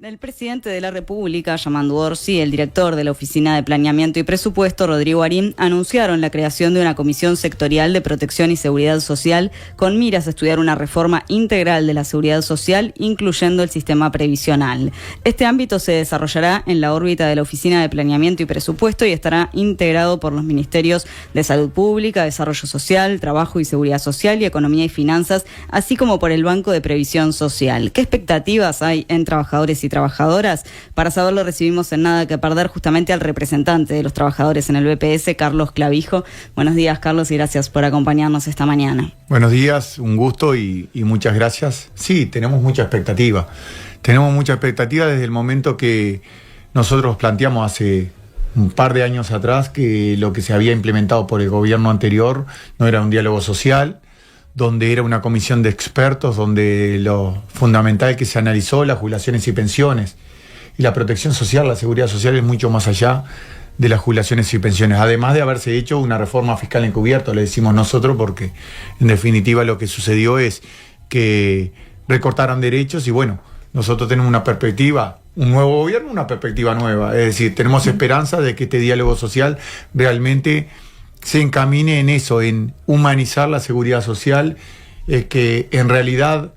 El presidente de la República, Yamandu Orsi, el director de la Oficina de Planeamiento y Presupuesto, Rodrigo Arín, anunciaron la creación de una comisión sectorial de protección y seguridad social con miras a estudiar una reforma integral de la seguridad social, incluyendo el sistema previsional. Este ámbito se desarrollará en la órbita de la Oficina de Planeamiento y Presupuesto y estará integrado por los ministerios de Salud Pública, Desarrollo Social, Trabajo y Seguridad Social y Economía y Finanzas, así como por el Banco de Previsión Social. ¿Qué expectativas hay en trabajadores y trabajadoras? Para saberlo recibimos en Nada que Perder justamente al representante de los trabajadores en el BPS, Carlos Clavijo. Buenos días, Carlos, y gracias por acompañarnos esta mañana. Buenos días, un gusto y muchas gracias. Sí, tenemos mucha expectativa. Tenemos mucha expectativa desde el momento que nosotros planteamos hace un par de años atrás que lo que se había implementado por el gobierno anterior no era un diálogo social, donde era una comisión de expertos, donde lo fundamental que se analizó las jubilaciones y pensiones. Y la protección social, la seguridad social es mucho más allá de las jubilaciones y pensiones. Además de haberse hecho una reforma fiscal encubierta, le decimos nosotros, porque en definitiva lo que sucedió es que recortaron derechos y bueno, nosotros tenemos una perspectiva, un nuevo gobierno, una perspectiva nueva. Es decir, tenemos esperanza de que este diálogo social realmente se encamine en eso, en humanizar la seguridad social, que en realidad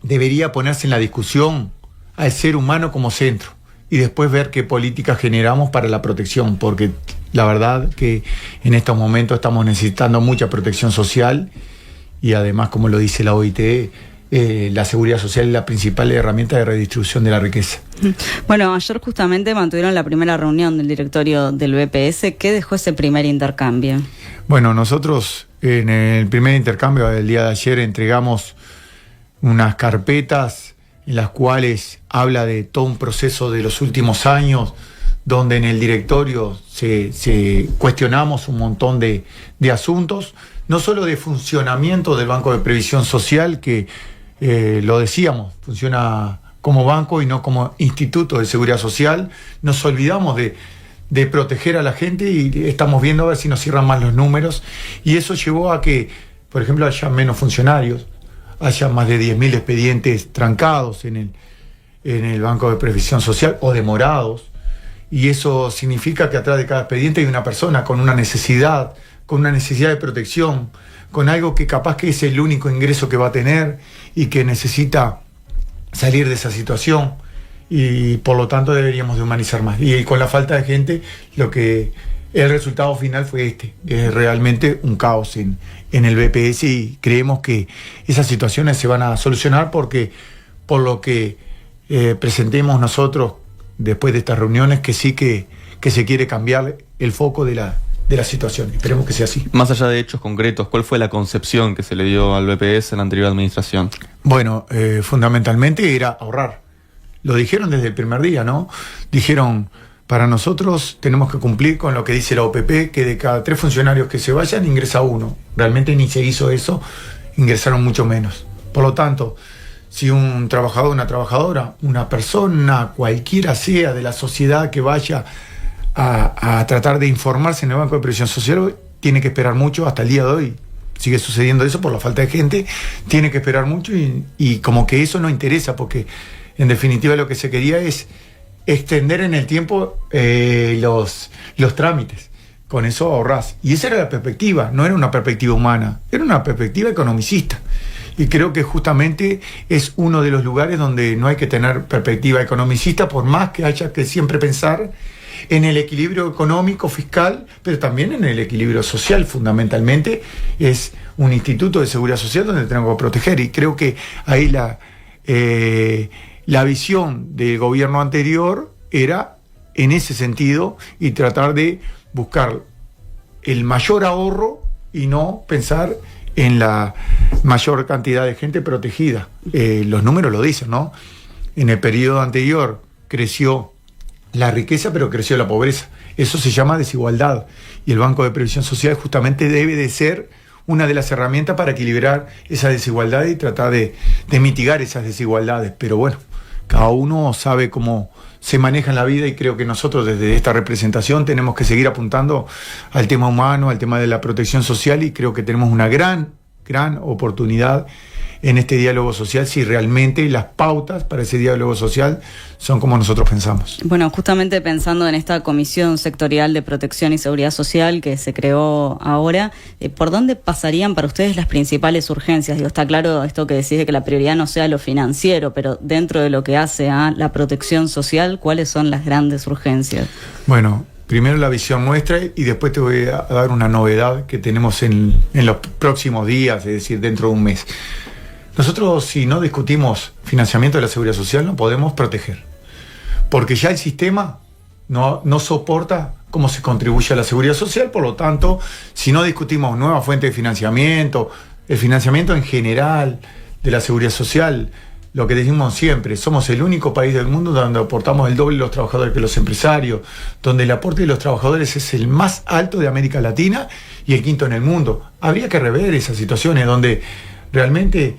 debería ponerse en la discusión al ser humano como centro y después ver qué políticas generamos para la protección, porque la verdad que en estos momentos estamos necesitando mucha protección social y además, como lo dice la OIT, la seguridad social es la principal herramienta de redistribución de la riqueza. Bueno, ayer justamente mantuvieron la primera reunión del directorio del BPS. ¿Qué dejó ese primer intercambio? Bueno, nosotros en el primer intercambio del día de ayer entregamos unas carpetas en las cuales habla de todo un proceso de los últimos años, donde en el directorio se cuestionamos un montón de asuntos, no solo de funcionamiento del Banco de Previsión Social, que lo decíamos, funciona como banco y no como instituto de seguridad social. Nos olvidamos de proteger a la gente y estamos viendo a ver si nos cierran más los números. Y eso llevó a que, por ejemplo, haya menos funcionarios, haya más de 10.000 expedientes trancados en el Banco de Previsión Social o demorados. Y eso significa que atrás de cada expediente hay una persona con una necesidad de protección, con algo que capaz que es el único ingreso que va a tener y que necesita salir de esa situación, y por lo tanto deberíamos de humanizar más. Y con la falta de gente, el resultado final fue es realmente un caos en el BPS, y creemos que esas situaciones se van a solucionar porque por lo que presentemos nosotros después de estas reuniones, que sí que se quiere cambiar el foco de la situación. Esperemos que sea así. Más allá de hechos concretos, ¿cuál fue la concepción que se le dio al BPS en la anterior administración? Bueno, fundamentalmente era ahorrar. Lo dijeron desde el primer día, ¿no? Dijeron, para nosotros tenemos que cumplir con lo que dice la OPP, que de cada 3 funcionarios que se vayan, ingresa 1. Realmente ni se hizo eso, ingresaron mucho menos. Por lo tanto, si un trabajador, una trabajadora, una persona, cualquiera sea de la sociedad que vaya a tratar de informarse en el Banco de Previsión Social, tiene que esperar mucho. Hasta el día de hoy sigue sucediendo eso por la falta de gente, tiene que esperar mucho y como que eso no interesa, porque en definitiva lo que se quería es extender en el tiempo los trámites. Con eso ahorrás. Y esa era la perspectiva, no era una perspectiva humana, era una perspectiva economicista. Y creo que justamente es uno de los lugares donde no hay que tener perspectiva economicista, por más que haya que siempre pensar en el equilibrio económico, fiscal, pero también en el equilibrio social. Fundamentalmente es un instituto de seguridad social donde tenemos que proteger, y creo que ahí la visión del gobierno anterior era en ese sentido, y tratar de buscar el mayor ahorro y no pensar en la mayor cantidad de gente protegida. Los números lo dicen, ¿no? En el periodo anterior creció la riqueza, pero creció la pobreza. Eso se llama desigualdad, y el Banco de Previsión Social justamente debe de ser una de las herramientas para equilibrar esa desigualdad y tratar de mitigar esas desigualdades. Pero bueno, cada uno sabe cómo se maneja en la vida, y creo que nosotros desde esta representación tenemos que seguir apuntando al tema humano, al tema de la protección social, y creo que tenemos una gran oportunidad en este diálogo social si realmente las pautas para ese diálogo social son como nosotros pensamos. Bueno, justamente pensando en esta Comisión Sectorial de Protección y Seguridad Social que se creó ahora, ¿por dónde pasarían para ustedes las principales urgencias? Digo, está claro esto que decís de que la prioridad no sea lo financiero, pero dentro de lo que hace a la protección social, ¿cuáles son las grandes urgencias? Bueno, primero la visión nuestra y después te voy a dar una novedad que tenemos en los próximos días, es decir, dentro de un mes. Nosotros, si no discutimos financiamiento de la seguridad social, no podemos proteger. Porque ya el sistema no soporta cómo se contribuye a la seguridad social, por lo tanto, si no discutimos nuevas fuentes de financiamiento, el financiamiento en general de la seguridad social, lo que decimos siempre, somos el único país del mundo donde aportamos el doble de los trabajadores que los empresarios, donde el aporte de los trabajadores es el más alto de América Latina y el quinto en el mundo. Habría que rever esas situaciones donde realmente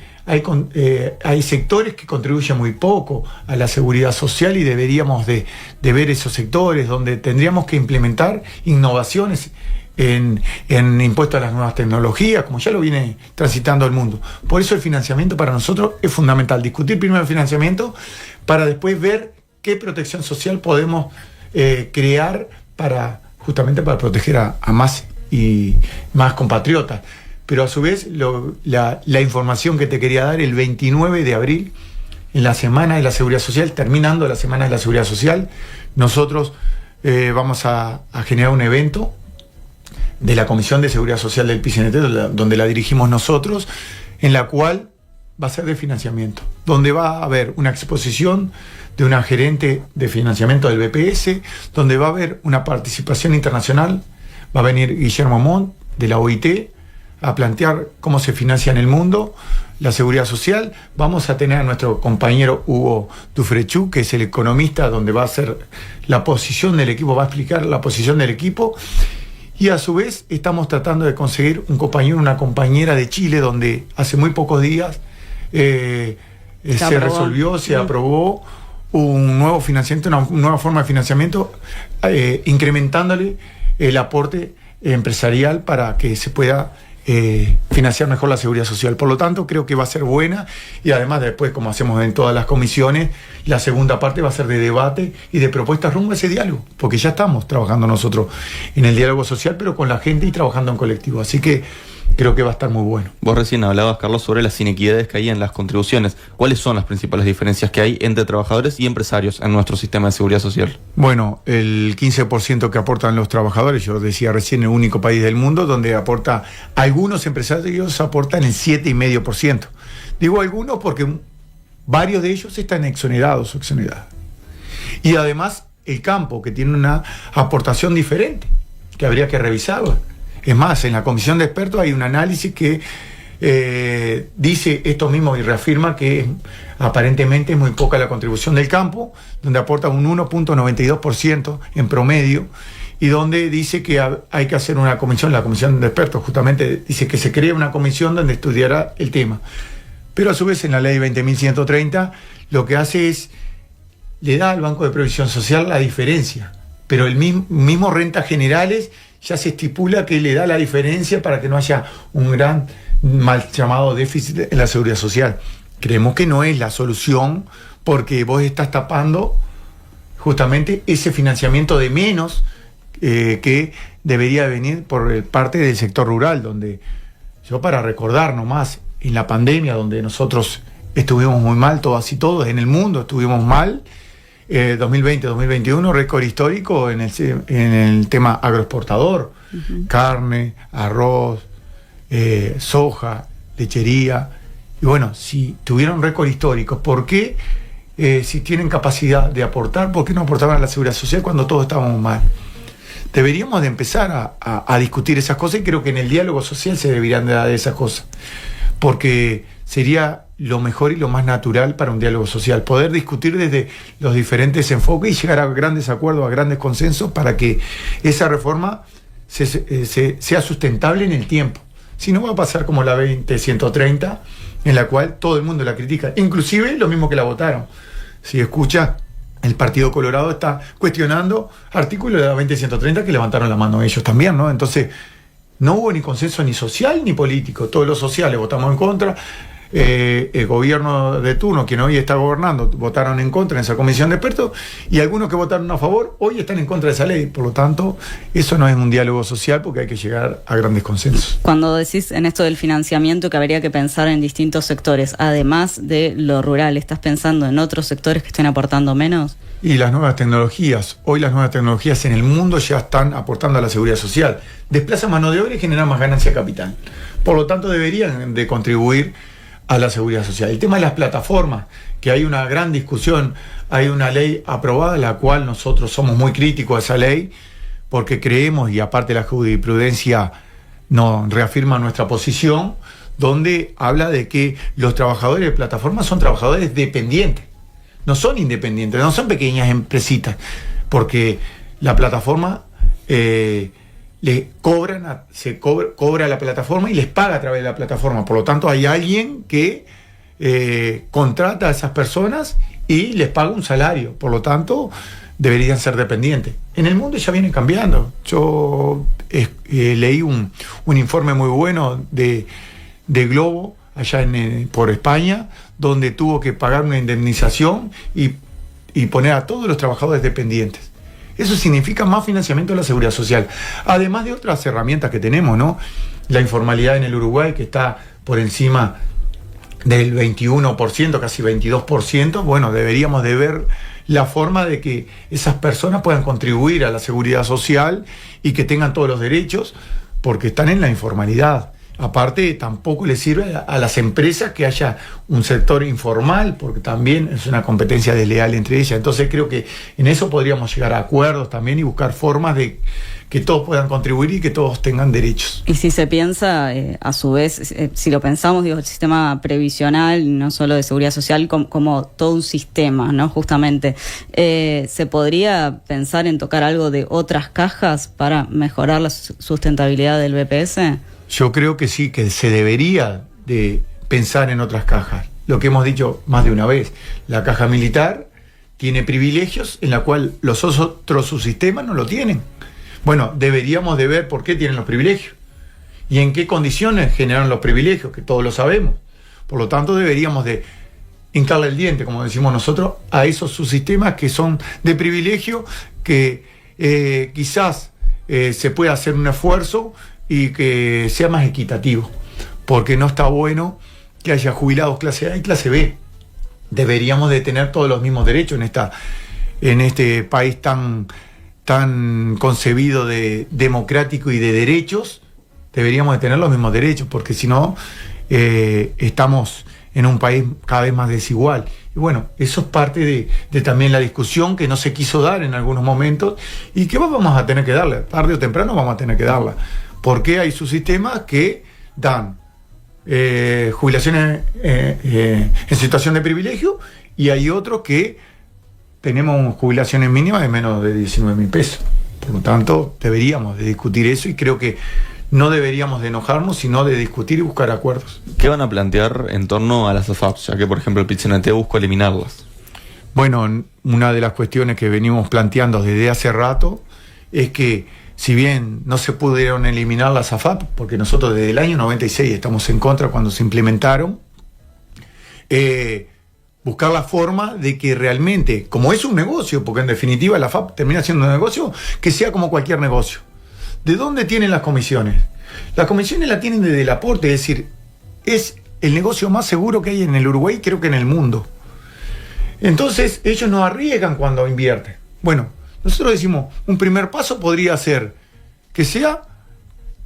hay sectores que contribuyen muy poco a la seguridad social y deberíamos de ver esos sectores donde tendríamos que implementar innovaciones en impuestos a las nuevas tecnologías, como ya lo viene transitando el mundo. Por eso el financiamiento para nosotros es fundamental. Discutir primero el financiamiento para después ver qué protección social podemos crear justamente para proteger a más y más compatriotas. Pero a su vez, la información que te quería dar, el 29 de abril, en la Semana de la Seguridad Social, terminando la Semana de la Seguridad Social, nosotros vamos a generar un evento de la Comisión de Seguridad Social del PICNT, donde la dirigimos nosotros, en la cual va a ser de financiamiento, donde va a haber una exposición de una gerente de financiamiento del BPS, donde va a haber una participación internacional, va a venir Guillermo Montt de la OIT a plantear cómo se financia en el mundo la seguridad social. Vamos a tener a nuestro compañero Hugo Dufrechú, que es el economista, donde va a ser la posición del equipo, va a explicar la posición del equipo. Y a su vez estamos tratando de conseguir un compañero, una compañera de Chile, donde hace muy pocos días se resolvió, se aprobó un nuevo financiamiento, una nueva forma de financiamiento, incrementándole el aporte empresarial para que se pueda financiar mejor la seguridad social. Por lo tanto, creo que va a ser buena y además después, como hacemos en todas las comisiones, la segunda parte va a ser de debate y de propuestas rumbo a ese diálogo, porque ya estamos trabajando nosotros en el diálogo social, pero con la gente y trabajando en colectivo. Así que creo que va a estar muy bueno. Vos recién hablabas, Carlos, sobre las inequidades que hay en las contribuciones. ¿Cuáles son las principales diferencias que hay entre trabajadores y empresarios en nuestro sistema de seguridad social? Bueno, el 15% que aportan los trabajadores, yo decía recién, el único país del mundo donde aporta, algunos empresarios aportan el 7,5%. Digo algunos porque varios de ellos están exonerados o exoneradas. Y además el campo, que tiene una aportación diferente, que habría que revisarla. Es más, en la comisión de expertos hay un análisis que dice esto mismo y reafirma que aparentemente es muy poca la contribución del campo, donde aporta un 1,92% en promedio, y donde dice que hay que hacer una comisión, la comisión de expertos justamente dice que se cree una comisión donde estudiará el tema. Pero a su vez en la ley 20.130 lo que hace es, le da al Banco de Previsión Social la diferencia, pero el mismo rentas generales ya se estipula que le da la diferencia para que no haya un gran mal llamado déficit en la seguridad social. Creemos que no es la solución porque vos estás tapando justamente ese financiamiento de menos que debería venir por parte del sector rural, donde yo, para recordar nomás, en la pandemia donde nosotros estuvimos muy mal, todas y todos en el mundo estuvimos mal, 2020-2021, récord histórico en el tema agroexportador, carne, arroz, soja, lechería. Y bueno, si tuvieron récord histórico, ¿por qué, si tienen capacidad de aportar, por qué no aportaban a la seguridad social cuando todos estábamos mal? Deberíamos de empezar a discutir esas cosas y creo que en el diálogo social se deberían de dar esas cosas, porque sería lo mejor y lo más natural para un diálogo social, poder discutir desde los diferentes enfoques y llegar a grandes acuerdos, a grandes consensos para que esa reforma sea sustentable en el tiempo. Si no, va a pasar como la 20.130, en la cual todo el mundo la critica, inclusive lo mismo que la votaron. Si escucha, el Partido Colorado está cuestionando artículos de la 20.130 que levantaron la mano ellos también, ¿no? Entonces, no hubo ni consenso ni social ni político. Todos los sociales votamos en contra, el gobierno de turno, quien hoy está gobernando, votaron en contra en esa comisión de expertos, y algunos que votaron a favor hoy están en contra de esa ley. Por lo tanto, eso no es un diálogo social, porque hay que llegar a grandes consensos. Cuando decís en esto del financiamiento que habría que pensar en distintos sectores, además de lo rural, ¿estás pensando en otros sectores que estén aportando menos? Y las nuevas tecnologías. Hoy las nuevas tecnologías en el mundo ya están aportando a la seguridad social. Desplazan mano de obra y generan más ganancia de capital. Por lo tanto, deberían de contribuir a la seguridad social. El tema de las plataformas, que hay una gran discusión, hay una ley aprobada, la cual nosotros somos muy críticos a esa ley, porque creemos, y aparte la jurisprudencia nos reafirma nuestra posición, donde habla de que los trabajadores de plataformas son trabajadores dependientes. No son independientes, no son pequeñas empresitas, porque la plataforma cobra a la plataforma y les paga a través de la plataforma. Por lo tanto, hay alguien que contrata a esas personas y les paga un salario. Por lo tanto, deberían ser dependientes. En el mundo ya viene cambiando. Yo leí un informe muy bueno de Globo, allá por España, donde tuvo que pagar una indemnización y poner a todos los trabajadores dependientes. Eso significa más financiamiento de la seguridad social, además de otras herramientas que tenemos, ¿no? La informalidad en el Uruguay, que está por encima del 21%, casi 22%, bueno, deberíamos de ver la forma de que esas personas puedan contribuir a la seguridad social y que tengan todos los derechos, porque están en la informalidad. Aparte, tampoco le sirve a las empresas que haya un sector informal, porque también es una competencia desleal entre ellas. Entonces creo que en eso podríamos llegar a acuerdos también y buscar formas de que todos puedan contribuir y que todos tengan derechos. Y si se piensa, a su vez, si lo pensamos, digo, el sistema previsional, no solo de seguridad social, como todo un sistema, ¿no? Justamente, ¿se podría pensar en tocar algo de otras cajas para mejorar la sustentabilidad del BPS? Yo creo que sí, que se debería de pensar en otras cajas. Lo que hemos dicho más de una vez, la caja militar tiene privilegios en la cual los otros subsistemas no lo tienen. Bueno, deberíamos de ver por qué tienen los privilegios y en qué condiciones generaron los privilegios, que todos lo sabemos. Por lo tanto, deberíamos de hincarle el diente, como decimos nosotros, a esos subsistemas que son de privilegio, que quizás se pueda hacer un esfuerzo y que sea más equitativo, porque no está bueno que haya jubilados clase A y clase B. Deberíamos de tener todos los mismos derechos en este país tan concebido de democrático y de derechos. Deberíamos de tener los mismos derechos, porque si no, estamos en un país cada vez más desigual. Y bueno, eso es parte de también la discusión que no se quiso dar en algunos momentos y que vamos a tener que darle, tarde o temprano vamos a tener que darla. Porque hay subsistemas que dan jubilaciones en situación de privilegio y hay otros que tenemos jubilaciones mínimas de menos de 19.000 pesos. Por lo tanto, deberíamos de discutir eso y creo que no deberíamos de enojarnos, sino de discutir y buscar acuerdos. ¿Qué van a plantear en torno a las AFAPs, ya que, por ejemplo, el PIT-CNT busca eliminarlas? Bueno, una de las cuestiones que venimos planteando desde hace rato es que, si bien no se pudieron eliminar las AFAP, porque nosotros desde el año 96 estamos en contra cuando se implementaron, buscar la forma de que realmente, como es un negocio, porque en definitiva la AFAP termina siendo un negocio, que sea como cualquier negocio. ¿De dónde tienen las comisiones? Las comisiones las tienen desde el aporte, es decir, es el negocio más seguro que hay en el Uruguay, creo que en el mundo. Entonces, ellos no arriesgan cuando invierten. Bueno, nosotros decimos, un primer paso podría ser que sea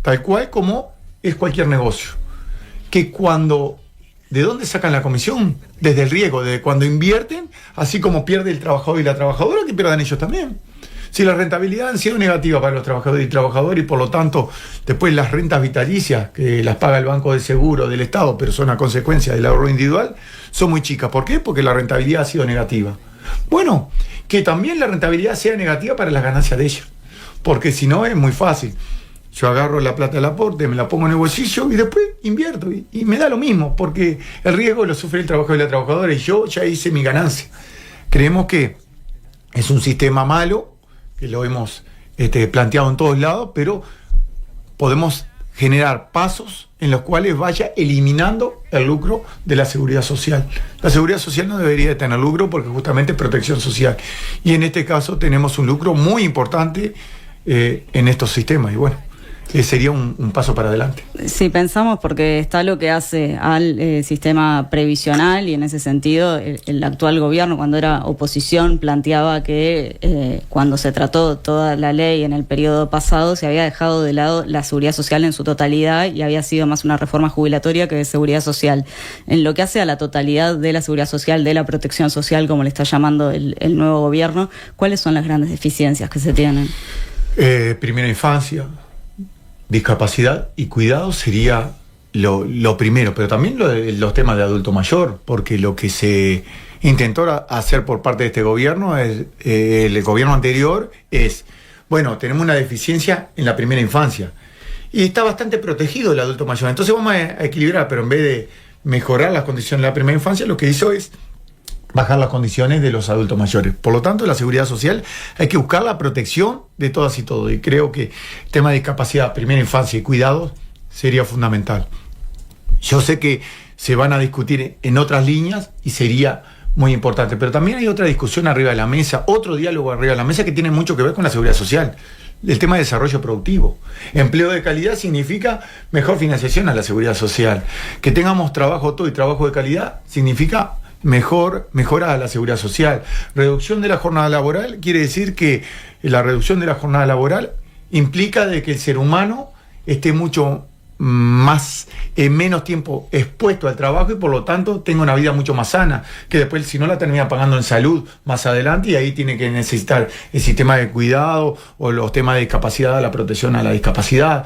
tal cual como es cualquier negocio. Que ¿de dónde sacan la comisión? Desde el riesgo, de cuando invierten, así como pierde el trabajador y la trabajadora, que pierdan ellos también. Si la rentabilidad ha sido negativa para los trabajadores y trabajadoras y por lo tanto después las rentas vitalicias que las paga el Banco de Seguro del Estado, pero son a consecuencia del ahorro individual, son muy chicas. ¿Por qué? Porque la rentabilidad ha sido negativa. Bueno, que también la rentabilidad sea negativa para las ganancias de ellos, porque si no es muy fácil. Yo agarro la plata del aporte, me la pongo en el bolsillo y después invierto y me da lo mismo, porque el riesgo lo sufre el trabajador y la trabajadora y yo ya hice mi ganancia. Creemos que es un sistema malo, que lo hemos planteado en todos lados, pero podemos generar pasos en los cuales vaya eliminando el lucro de la seguridad social. La seguridad social no debería de tener lucro porque justamente es protección social. Y en este caso tenemos un lucro muy importante en estos sistemas. Y bueno, sería un paso para adelante. Sí, pensamos porque está lo que hace al sistema previsional y en ese sentido el actual gobierno, cuando era oposición, planteaba que cuando se trató toda la ley en el periodo pasado se había dejado de lado la seguridad social en su totalidad y había sido más una reforma jubilatoria que de seguridad social. En lo que hace a la totalidad de la seguridad social, de la protección social, como le está llamando el nuevo gobierno, ¿cuáles son las grandes deficiencias que se tienen? Primera infancia, discapacidad y cuidado sería lo primero, pero también los temas de adulto mayor, porque lo que se intentó hacer por parte de este gobierno, el gobierno anterior, es, bueno, tenemos una deficiencia en la primera infancia y está bastante protegido el adulto mayor, entonces vamos a equilibrar, pero en vez de mejorar las condiciones de la primera infancia, lo que hizo es bajar las condiciones de los adultos mayores. Por lo tanto, la seguridad social hay que buscar la protección de todas y todos. Y creo que el tema de discapacidad, primera infancia y cuidados sería fundamental. Yo sé que se van a discutir en otras líneas y sería muy importante. Pero también hay otra discusión arriba de la mesa, otro diálogo arriba de la mesa que tiene mucho que ver con la seguridad social. El tema de desarrollo productivo. Empleo de calidad significa mejor financiación a la seguridad social. Que tengamos trabajo todo y trabajo de calidad significa mejora a la seguridad social. Reducción de la jornada laboral quiere decir que la reducción de la jornada laboral implica de que el ser humano esté mucho más, menos tiempo expuesto al trabajo y por lo tanto tenga una vida mucho más sana, que después si no la termina pagando en salud más adelante y ahí tiene que necesitar el sistema de cuidado o los temas de discapacidad, la protección a la discapacidad.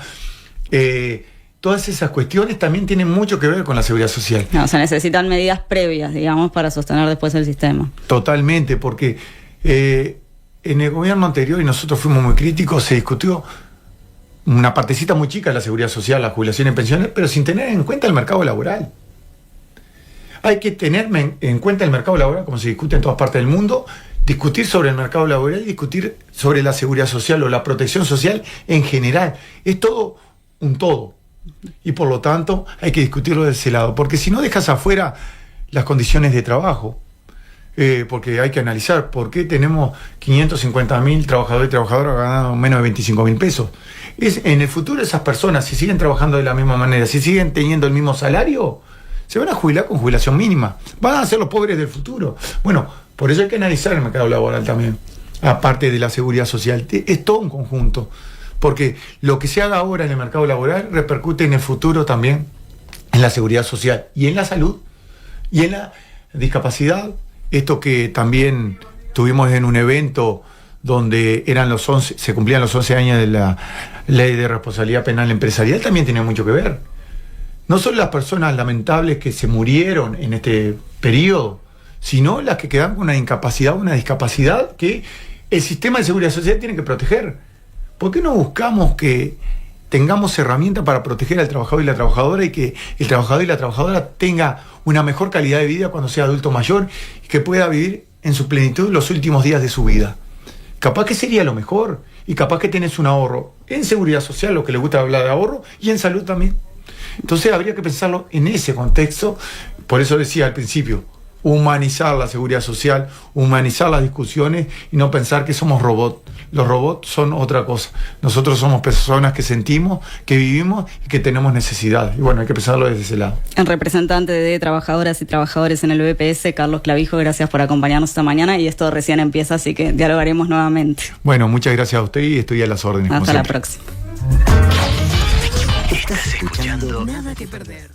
Todas esas cuestiones también tienen mucho que ver con la seguridad social. No, se necesitan medidas previas, digamos, para sostener después el sistema. Totalmente, porque en el gobierno anterior, y nosotros fuimos muy críticos, se discutió una partecita muy chica de la seguridad social, la jubilación y pensiones, pero sin tener en cuenta el mercado laboral. Hay que tener en cuenta el mercado laboral, como se discute en todas partes del mundo, discutir sobre el mercado laboral y discutir sobre la seguridad social o la protección social en general. Es todo un todo. Y por lo tanto hay que discutirlo de ese lado, porque si no dejas afuera las condiciones de trabajo, porque hay que analizar por qué tenemos 550.000 trabajadores y trabajadoras ganando menos de 25.000 pesos. En el futuro esas personas, si siguen trabajando de la misma manera, si siguen teniendo el mismo salario, se van a jubilar con jubilación mínima, van a ser los pobres del futuro. Bueno, por eso hay que analizar el mercado laboral también, aparte de la seguridad social. Es todo un conjunto. Porque lo que se haga ahora en el mercado laboral repercute en el futuro también en la seguridad social y en la salud y en la discapacidad. Esto que también tuvimos en un evento donde se cumplían los 11 años de la ley de responsabilidad penal empresarial, también tiene mucho que ver. No solo las personas lamentables que se murieron en este periodo, sino las que quedan con una incapacidad, una discapacidad que el sistema de seguridad social tiene que proteger. ¿Por qué no buscamos que tengamos herramientas para proteger al trabajador y la trabajadora y que el trabajador y la trabajadora tenga una mejor calidad de vida cuando sea adulto mayor y que pueda vivir en su plenitud los últimos días de su vida? Capaz que sería lo mejor y capaz que tenés un ahorro en seguridad social, lo que le gusta hablar de ahorro, y en salud también. Entonces habría que pensarlo en ese contexto. Por eso decía al principio, humanizar la seguridad social, humanizar las discusiones y no pensar que somos robots. Los robots son otra cosa. Nosotros somos personas que sentimos, que vivimos y que tenemos necesidades. Y bueno, hay que pensarlo desde ese lado. El representante de trabajadoras y trabajadores en el BPS, Carlos Clavijo, gracias por acompañarnos esta mañana y esto recién empieza, así que dialogaremos nuevamente. Bueno, muchas gracias a usted y estoy a las órdenes. Hasta la próxima. Estás escuchando Nada que Perder.